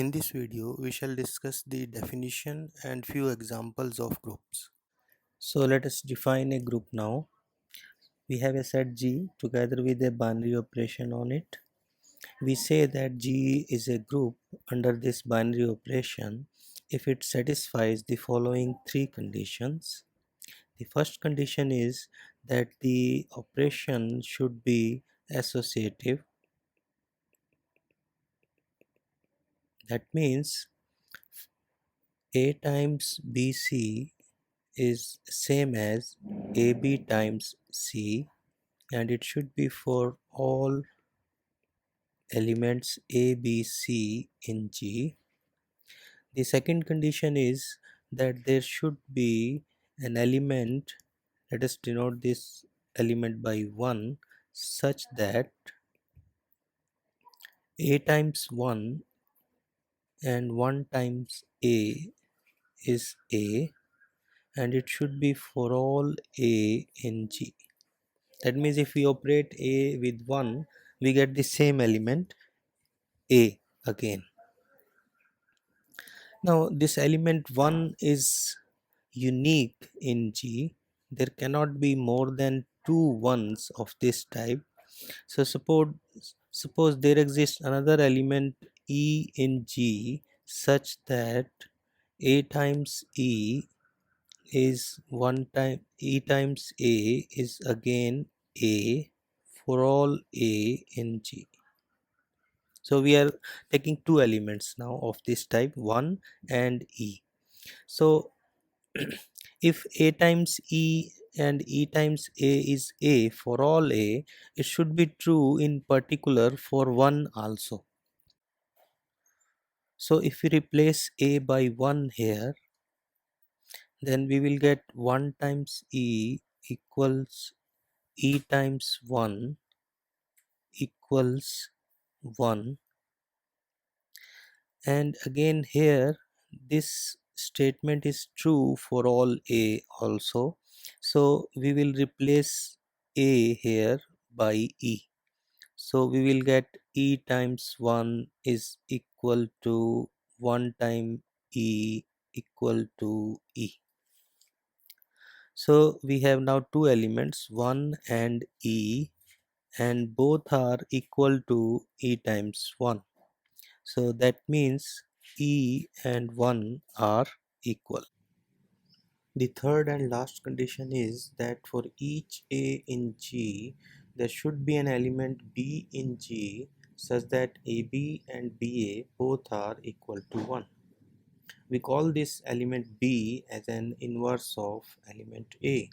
In this video, we shall discuss the definition and few examples of groups. So let us define a group now. We have a set G together with a binary operation on it. We say that G is a group under this binary operation if it satisfies the following three conditions. The first condition is that the operation should be associative. That means A times BC is same as AB times C, and it should be for all elements A, B, C in G. The second condition is that there should be an element, let us denote this element by 1, such that A times 1 and 1 times A is A, and it should be for all A in G. That means if we operate A with 1, we get the same element A again. Now this element 1 is unique in G. There cannot be more than two ones of this type. So suppose there exists another element E in G such that A times E is one time E times A is again A for all A in G. So we are taking two elements now of this type 1 and E. So if A times E and E times A is A for all A, it should be true in particular for 1 also. So if we replace A by 1 here, then we will get 1 times E equals E times 1 equals 1, and again here this statement is true for all A also. So we will replace A here by E. So we will get E times 1 is equal to 1 time E equal to E. So we have now two elements 1 and E, and both are equal to E times 1. So that means E and 1 are equal. The third and last condition is that for each A in G, there should be an element B in G such that AB and BA both are equal to 1. We call this element B as an inverse of element A.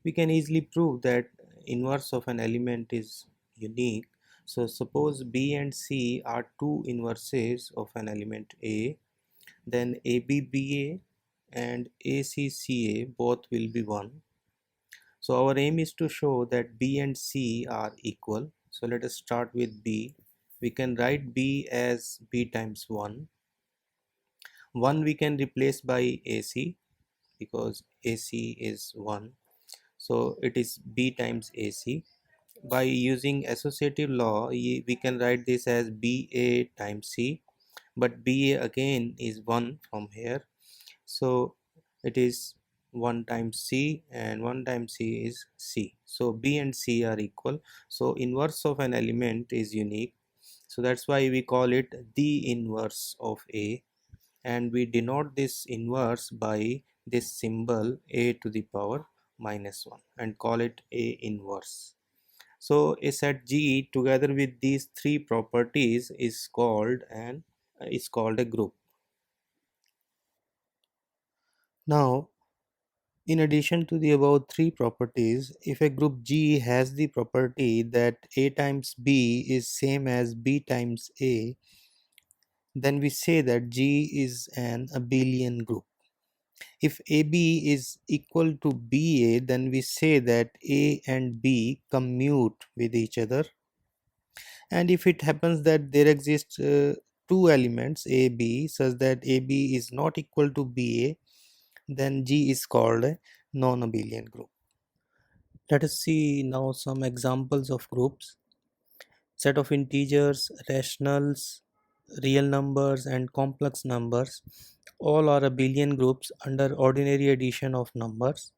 We can easily prove that inverse of an element is unique. So suppose B and C are two inverses of an element A, then ABBA and ACCA both will be 1. So our aim is to show that B and C are equal. So let us start with B. We can write B as B times 1. 1 we can replace by AC because AC is 1. So it is B times AC. By using associative law, we can write this as BA times C, but BA again is 1 from here. So it is 1 times C and 1 times C is C. So B and C are equal. So inverse of an element is unique. So that's why we call it the inverse of A, and we denote this inverse by this symbol A to the power minus 1 and call it A inverse. So a set G together with these three properties is called a group. Now, in addition to the above three properties, if a group G has the property that A times B is same as B times A, then we say that G is an abelian group. If AB is equal to BA, then we say that A and B commute with each other. And if it happens that there exist two elements AB such that AB is not equal to BA, then G is called a non-abelian group. Let us see now some examples of groups. Set of integers, rationals, real numbers and complex numbers all are abelian groups under ordinary addition of numbers.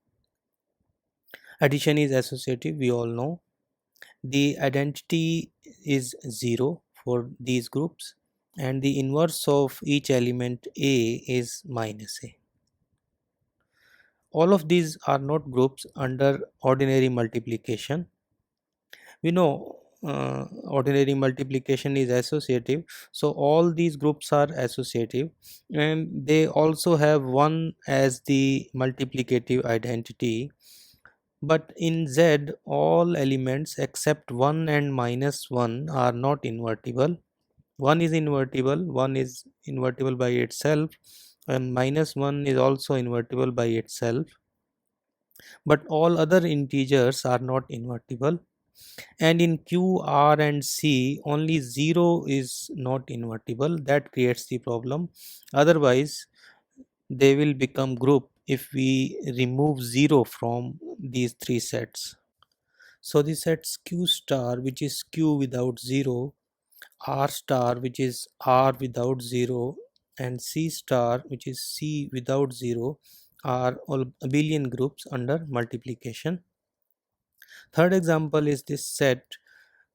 Addition is associative, we all know. The identity is 0 for these groups, and the inverse of each element A is minus A. All of these are not groups under ordinary multiplication. We know ordinary multiplication is associative, so all these groups are associative, and they also have 1 as the multiplicative identity. But in Z, all elements except 1 and minus 1 are not invertible. 1 is invertible, 1 is invertible by itself, and minus 1 is also invertible by itself. But all other integers are not invertible. And in Q, R, and C, only 0 is not invertible. That creates the problem. Otherwise, they will become group if we remove 0 from these three sets. So the sets Q star, which is Q without 0, R star, which is R without 0, and C star, which is C without 0, are all abelian groups under multiplication. Third example is this set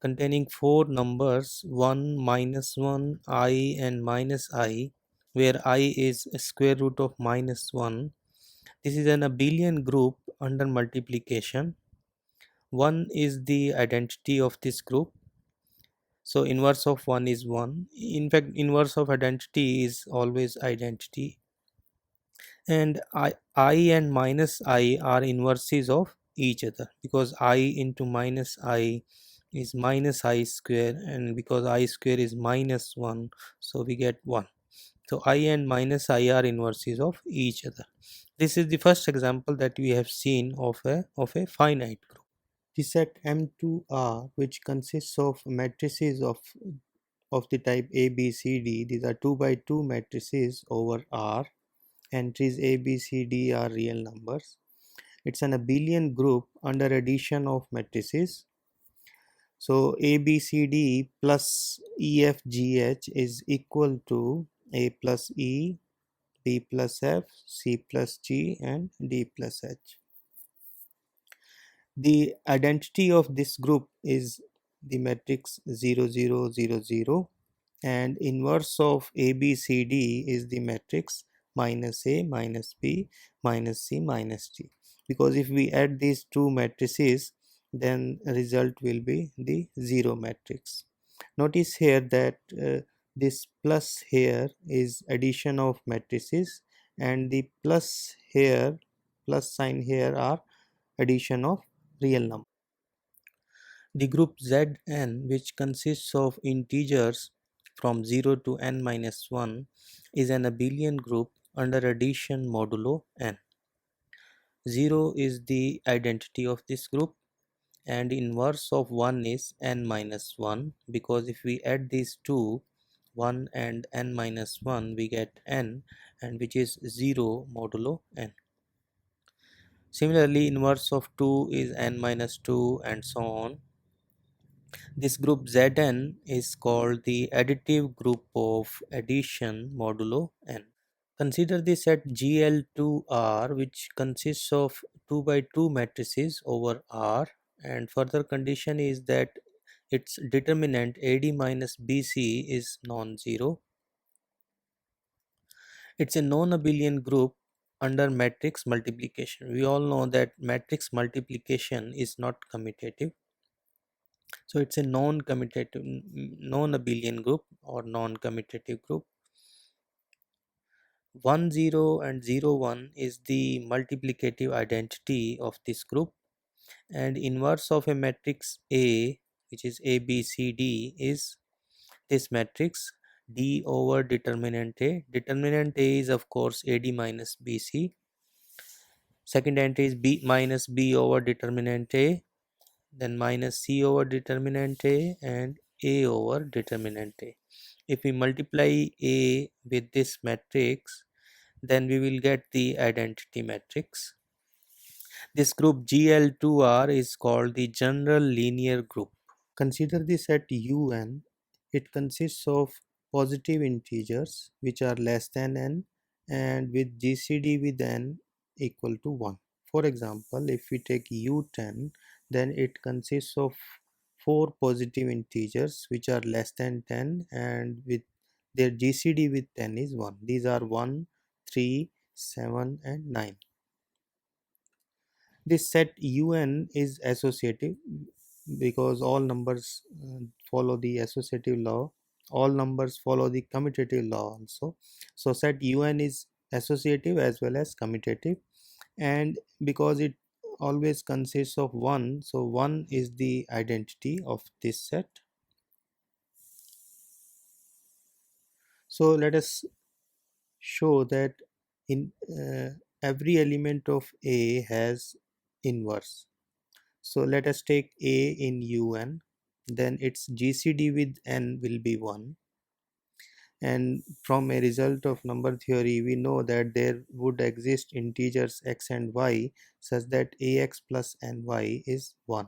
containing four numbers 1, minus 1, I, and minus I, where I is a square root of minus 1. This is an abelian group under multiplication. 1 is the identity of this group, so inverse of 1 is 1. In fact, inverse of identity is always identity. And I and minus I are inverses of each other, because I into minus I is minus I square, and because I square is minus 1, so we get 1. So I and minus I are inverses of each other. This is the first example that we have seen of a finite group. The set M2R, which consists of matrices of the type A, B, C, D, these are 2 by 2 matrices over R. Entries A, B, C, D are real numbers. It's an abelian group under addition of matrices. So A, B, C, D plus E, F, G, H is equal to A plus E, B plus F, C plus G, and D plus H. The identity of this group is the matrix 0, 0, 0, 0, and inverse of ABCD is the matrix minus A, minus B, minus C, minus D. Because if we add these two matrices, then result will be the 0 matrix. Notice here that this plus here is addition of matrices, and the plus here, plus sign here, are addition of real numbers. The group Zn, which consists of integers from 0 to n minus 1, is an abelian group under addition modulo n. 0 is the identity of this group, and inverse of 1 is n minus 1, because if we add these two, 1 and n minus 1, we get n, and which is 0 modulo n. Similarly, inverse of 2 is n minus 2, and so on. This group Zn is called the additive group of addition modulo n. Consider the set GL2R, which consists of 2 by 2 matrices over R, and further condition is that its determinant AD minus BC is non-zero. It's a non-abelian group under matrix multiplication. We all know that matrix multiplication is not commutative. So it's a non-commutative, non-abelian group or non-commutative group. 1 0 and 0 1 is the multiplicative identity of this group, and inverse of a matrix A, which is A B C D, is this matrix D over determinant A. Determinant A is of course AD minus BC. Second entry is B minus B over determinant A, then minus C over determinant A, and A over determinant A. If we multiply A with this matrix, then we will get the identity matrix. This group GL2R is called the general linear group. Consider the set UN. It consists of positive integers which are less than n and with GCD with n equal to 1. For example, if we take u10, then it consists of 4 positive integers which are less than 10 and with their GCD with 10 is 1. These are 1, 3, 7 and 9. This set un is associative because all numbers follow the associative law. All numbers follow the commutative law also. So set un is associative as well as commutative, and because it always consists of 1, so 1 is the identity of this set. So let us show that in every element of A has inverse. So let us take A in un, then its GCD with n will be 1, and from a result of number theory we know that there would exist integers x and y such that ax plus ny is 1.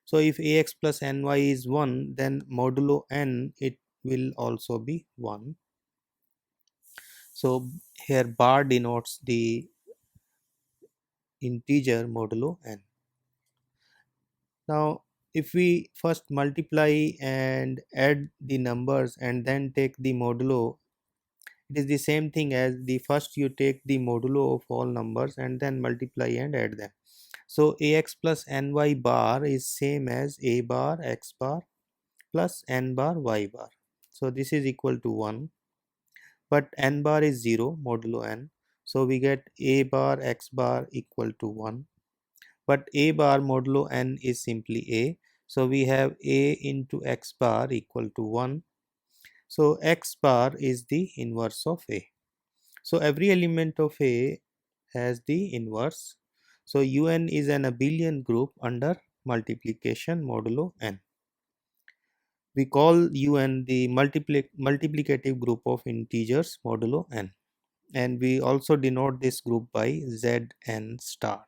So if ax plus ny is 1, then modulo n it will also be 1. So here bar denotes the integer modulo n. Now if we first multiply and add the numbers and then take the modulo, it is the same thing as the first you take the modulo of all numbers and then multiply and add them. So ax plus ny bar is same as a bar x bar plus n bar y bar. So this is equal to 1, but n bar is 0 modulo n. So we get a bar x bar equal to 1, but a bar modulo n is simply a. So we have a into x bar equal to 1. So x bar is the inverse of a. So every element of A has the inverse. So un is an abelian group under multiplication modulo n. We call un the multiplicative group of integers modulo n, and we also denote this group by Zn star.